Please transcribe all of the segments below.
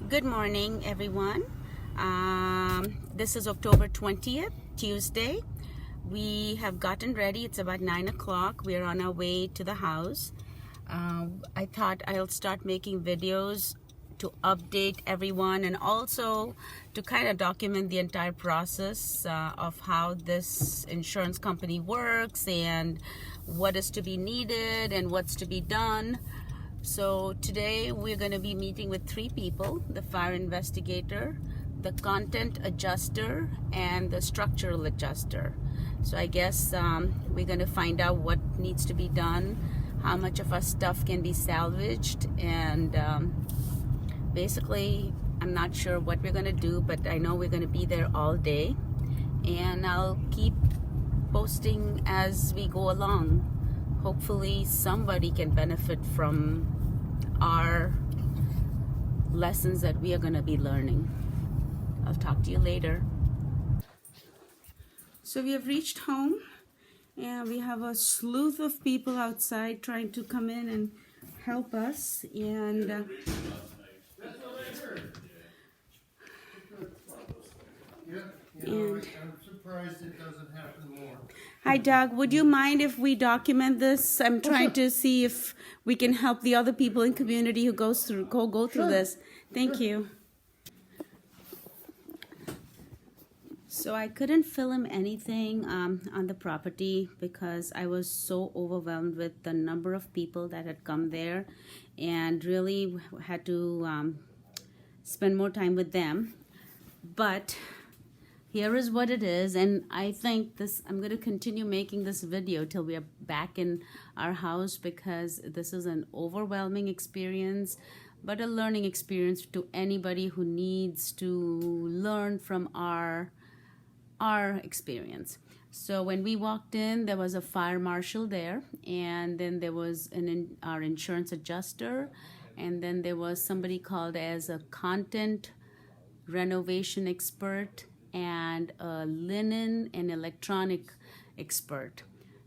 Good morning, everyone. This is October 20th, Tuesday. We have gotten ready. It's about 9 o'clock. We are on our way to the house. I thought I'll start making videos to update everyone and also to kind of document the entire process of how this insurance company works and what is to be needed and what's to be done. So today we're going to be meeting with three people: the fire investigator, the content adjuster, and the structural adjuster. So I guess we're going to find out what needs to be done, how much of our stuff can be salvaged, and basically I'm not sure what we're going to do, but I know we're going to be there all day, and I'll keep posting as we go along. Hopefully somebody can benefit from our lessons that we are going to be learning. I'll talk to you later. So we have reached home, and we have a slew of people outside trying to come in and help us. And That's what I heard. I'm surprised it doesn't happen more. hi, Doug. Would you mind if we document this? I'm trying to see if we can help the other people in community who go through this. Thank you. So I couldn't film anything on the property because I was so overwhelmed with the number of people that had come there, and really had to spend more time with them. But here is what it is, and I think I'm going to continue making this video till we are back in our house, because this is an overwhelming experience, but a learning experience to anybody who needs to learn from our experience. So when we walked in, there was a fire marshal there, and then there was our insurance adjuster, and then there was somebody called as a content renovation expert and a linen and electronic expert.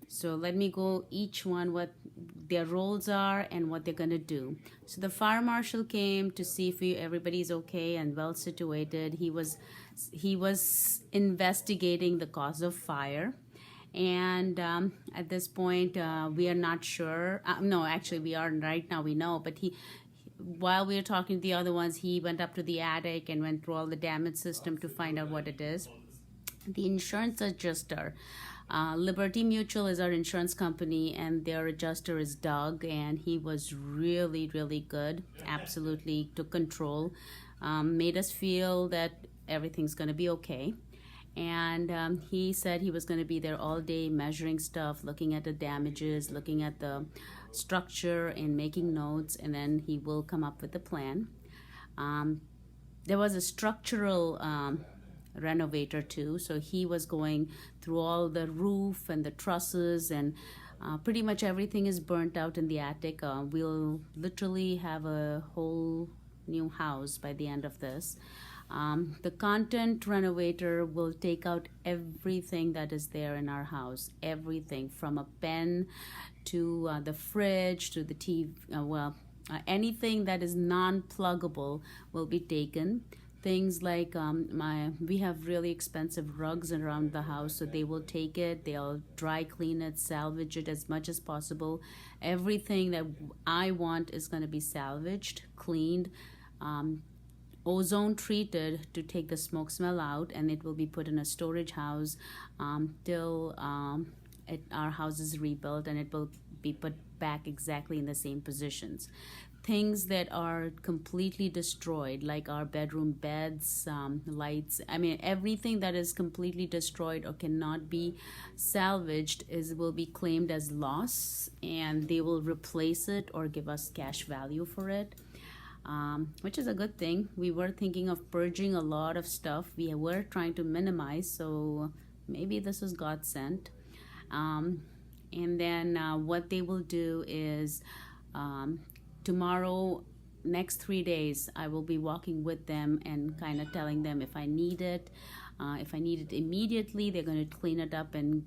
So let me go each one what their roles are and what they're going to do. So the fire marshal came to see if everybody's okay and well situated. He was investigating the cause of fire, and at this point we are not sure. No, actually we are right now, we know, but while we were talking to the other ones, he went up to the attic and went through all the damage system to find out what it is. The insurance adjuster, Liberty Mutual is our insurance company, and their adjuster is Doug, and he was really, really good. Absolutely took control, made us feel that everything's going to be okay. And he said he was going to be there all day measuring stuff, looking at the damages, looking at the structure and making notes, and then he will come up with a plan. There was a structural renovator too, so he was going through all the roof and the trusses, and pretty much everything is burnt out in the attic. We'll literally have a whole new house by the end of this. The content renovator will take out everything that is there in our house, everything from a pen to the fridge to the TV, anything that is non-pluggable will be taken. Things like we have really expensive rugs around the house, so they will take it, they'll dry clean it, salvage it as much as possible. Everything that I want is going to be salvaged, cleaned, ozone treated to take the smoke smell out, and it will be put in a storage house till our house is rebuilt, and it will be put back exactly in the same positions. Things that are completely destroyed, like our bedroom beds, lights, everything that is completely destroyed or cannot be salvaged will be claimed as loss, and they will replace it or give us cash value for it. Which is a good thing. We were thinking of purging a lot of stuff. We were trying to minimize, so maybe this is God sent. And then what they will do is tomorrow, next 3 days, I will be walking with them and kind of telling them if I need it. If I need it immediately, they're going to clean it up and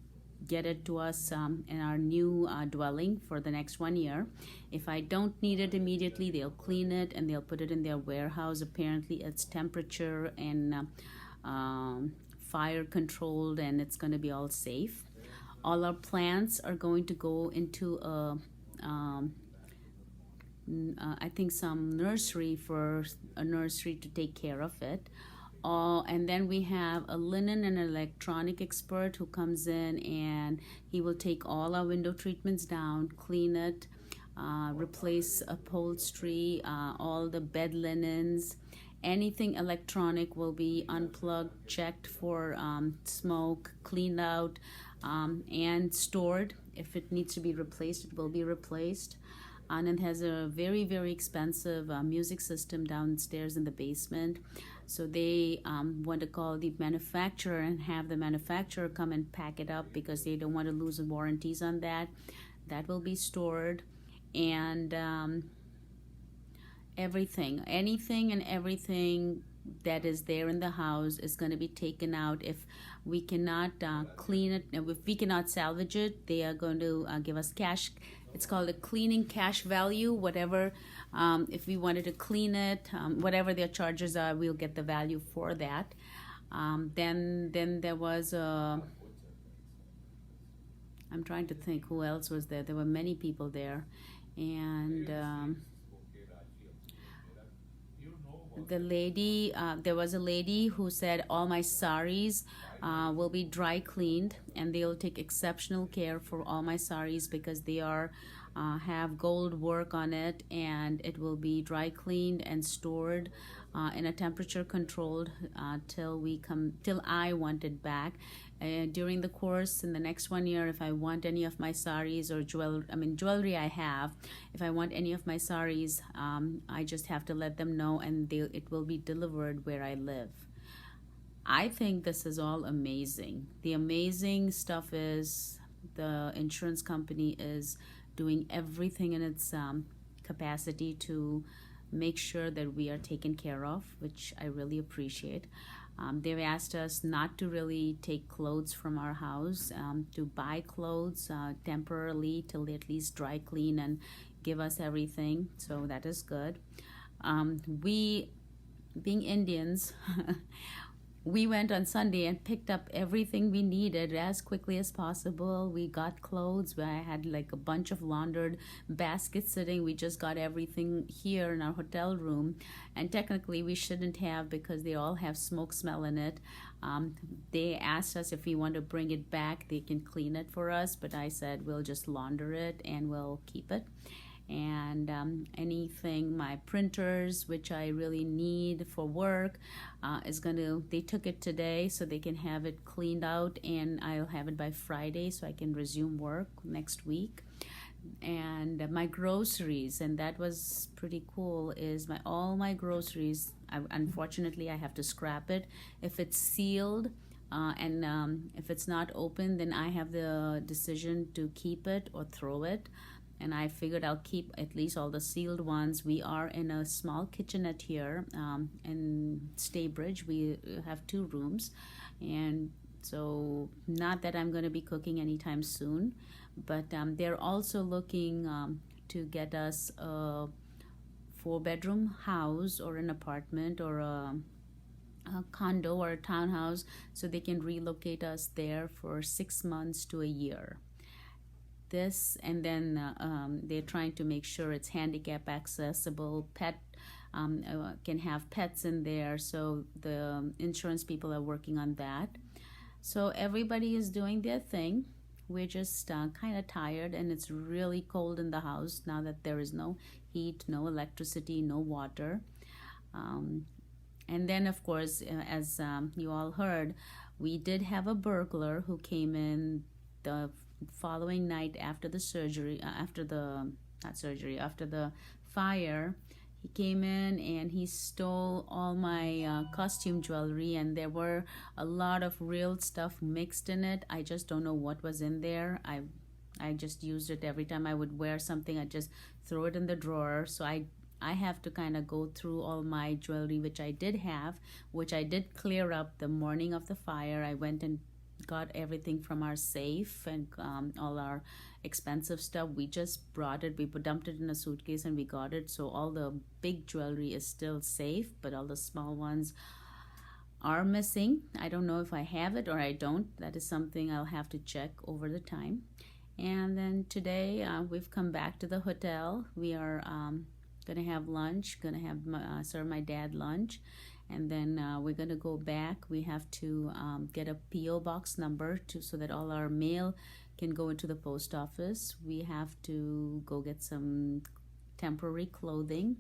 get it to us in our new dwelling for the next 1 year. If I don't need it immediately, they'll clean it and they'll put it in their warehouse. Apparently, it's temperature and fire controlled, and it's going to be all safe. All our plants are going to go into I think some nursery for a nursery to take care of it. And then we have a linen and electronic expert who comes in and he will take all our window treatments down, clean it, replace upholstery, all the bed linens. Anything electronic will be unplugged, checked for smoke, cleaned out, and stored. If it needs to be replaced, it will be replaced. And it has a very, very expensive music system downstairs in the basement. So they want to call the manufacturer and have the manufacturer come and pack it up because they don't want to lose the warranties on that. That will be stored. And anything and everything that is there in the house is going to be taken out. If we cannot clean it, if we cannot salvage it, they are going to give us cash. It's called a cleaning cash value, whatever. If we wanted to clean it, whatever their charges are, we'll get the value for that. Then there was I'm trying to think who else was there. There were many people there. And the lady, there was a lady who said all my saris will be dry cleaned, and they'll take exceptional care for all my saris because they are have gold work on it, and it will be dry cleaned and stored in a temperature controlled till I want it back. During the course in the next 1 year, if I want any of my saris or jewelry I have, if I want any of my saris, I just have to let them know, and it will be delivered where I live. I think this is all amazing. The amazing stuff is the insurance company is doing everything in its capacity to make sure that we are taken care of, which I really appreciate. They've asked us not to really take clothes from our house, to buy clothes temporarily till they at least dry clean and give us everything. So that is good. We, being Indians, we went on Sunday and picked up everything we needed as quickly as possible. We got clothes. I had like a bunch of laundered baskets sitting. We just got everything here in our hotel room. And technically we shouldn't have because they all have smoke smell in it. They asked us if we want to bring it back, they can clean it for us. But I said we'll just launder it and we'll keep it. And anything, my printers, which I really need for work, they took it today so they can have it cleaned out, and I'll have it by Friday so I can resume work next week. And my groceries, and that was pretty cool, is all my groceries, unfortunately I have to scrap it. If it's sealed, and if it's not open, then I have the decision to keep it or throw it. And I figured I'll keep at least all the sealed ones. We are in a small kitchenette here in Staybridge. We have 2 rooms, and so not that I'm going to be cooking anytime soon, but they're also looking to get us a 4-bedroom house or an apartment or a condo or a townhouse, so they can relocate us there for 6 months to a year. This, and then they're trying to make sure it's handicap accessible, can have pets in there, so the insurance people are working on that. So everybody is doing their thing. We're just kind of tired, and it's really cold in the house now that there is no heat, no electricity, no water. And then of course, as you all heard, we did have a burglar who came in the following night after the fire. He came in and he stole all my costume jewelry, and there were a lot of real stuff mixed in it. I just don't know what was in there. I just used it every time I would wear something. I just throw it in the drawer. So I have to kind of go through all my jewelry, which I did have, which I did clear up the morning of the fire. I went and got everything from our safe and all our expensive stuff. We just brought it, we dumped it in a suitcase and we got it. So all the big jewelry is still safe, but all the small ones are missing. I don't know if I have it or I don't. That is something I'll have to check over the time. And then today we've come back to the hotel. We are gonna have lunch, gonna have serve my dad lunch, and then we're gonna go back. We have to get a PO box number so that all our mail can go into the post office. We have to go get some temporary clothing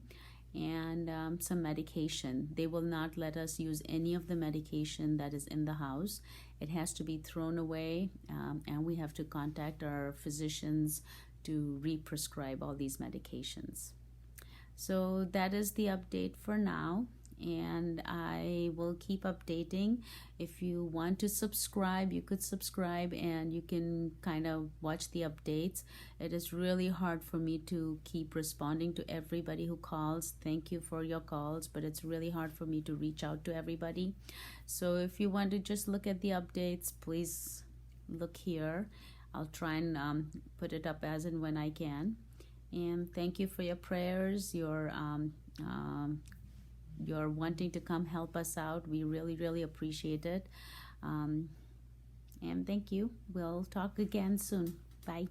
and some medication. They will not let us use any of the medication that is in the house. It has to be thrown away, and we have to contact our physicians to re-prescribe all these medications. So that is the update for now, and I will keep updating. If you want to subscribe, you could subscribe and you can kind of watch the updates. It is really hard for me to keep responding to everybody who calls. Thank you for your calls, but it's really hard for me to reach out to everybody. So if you want to just look at the updates, please look here. I'll try and put it up as and when I can. And thank you for your prayers, your wanting to come help us out. We really, really appreciate it. And thank you. We'll talk again soon. Bye.